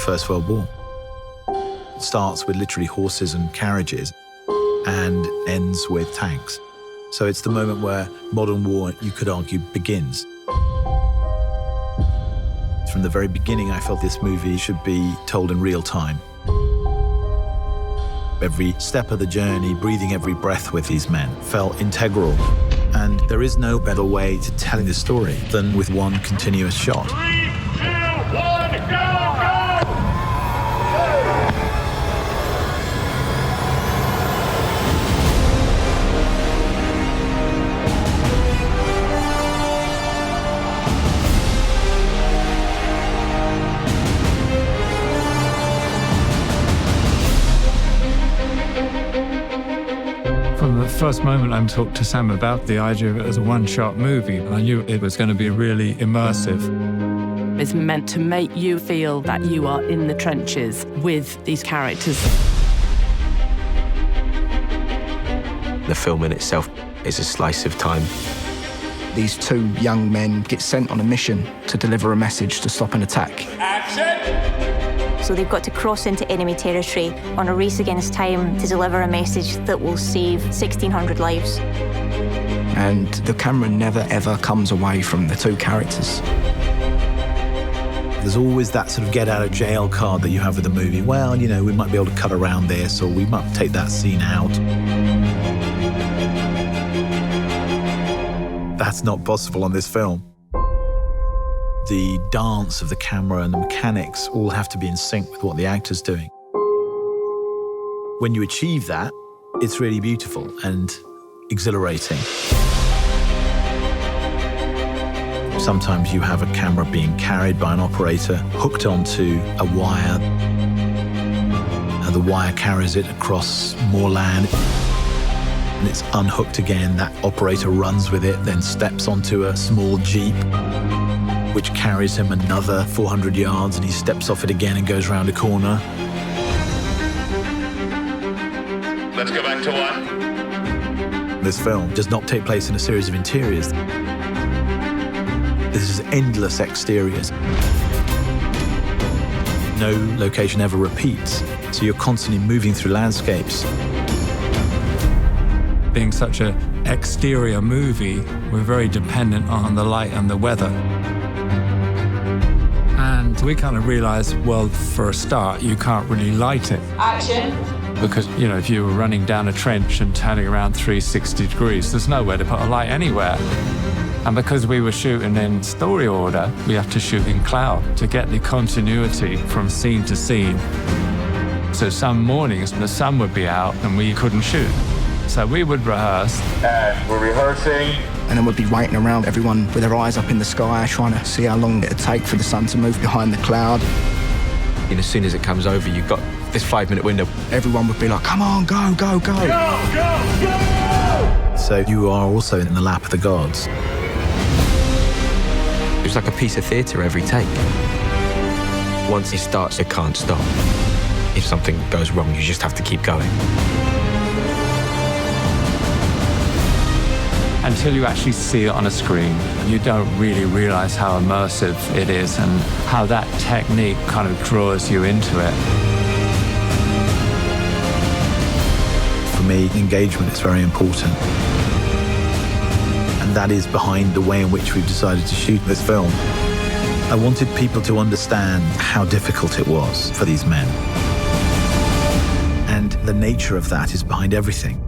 First World War. It starts with literally horses and carriages and ends with tanks. So it's the moment where modern war, you could argue, begins. From the very beginning, I felt this movie should be told in real time. Every step of the journey, breathing every breath with these men, felt integral. And there is no better way to tell this story than with one continuous shot. 3, 2, 1, go, go! From the first moment I talked to Sam about the idea of it as a one-shot movie, I knew it was going to be really immersive. It's meant to make you feel that you are in the trenches with these characters. The film in itself is a slice of time. These two young men get sent on a mission to deliver a message to stop an attack. Action! So they've got to cross into enemy territory on a race against time to deliver a message that will save 1,600 lives. And the camera never, ever comes away from the two characters. There's always that sort of get-out-of-jail card that you have with a movie. Well, you know, we might be able to cut around this, or we might take that scene out. That's not possible on this film. The dance of the camera and the mechanics all have to be in sync with what the actor's doing. When you achieve that, it's really beautiful and exhilarating. Sometimes you have a camera being carried by an operator, hooked onto a wire, and the wire carries it across more land, and it's unhooked again. That operator runs with it, then steps onto a small jeep, which carries him another 400 yards, and he steps off it again and goes round a corner. Let's go back to 1. This film does not take place in a series of interiors. This is endless exteriors. No location ever repeats, so you're constantly moving through landscapes. Being such an exterior movie, we're very dependent on the light and the weather. And we kind of realized, well, for a start, you can't really light it. Action! Because, you know, if you were running down a trench and turning around 360 degrees, there's nowhere to put a light anywhere. And because we were shooting in story order, we have to shoot in cloud to get the continuity from scene to scene. So some mornings, the sun would be out and we couldn't shoot. So we would rehearse. And we're rehearsing. And then we'd be waiting around, everyone with their eyes up in the sky, trying to see how long it'd take for the sun to move behind the cloud. And as soon as it comes over, you've got this 5-minute window. Everyone would be like, come on, go, go, go. Go, go, go! So you are also in the lap of the gods. It's like a piece of theatre every take. Once it starts, it can't stop. If something goes wrong, you just have to keep going. Until you actually see it on a screen, you don't really realize how immersive it is and how that technique kind of draws you into it. For me, engagement is very important. And that is behind the way in which we've decided to shoot this film. I wanted people to understand how difficult it was for these men. And the nature of that is behind everything.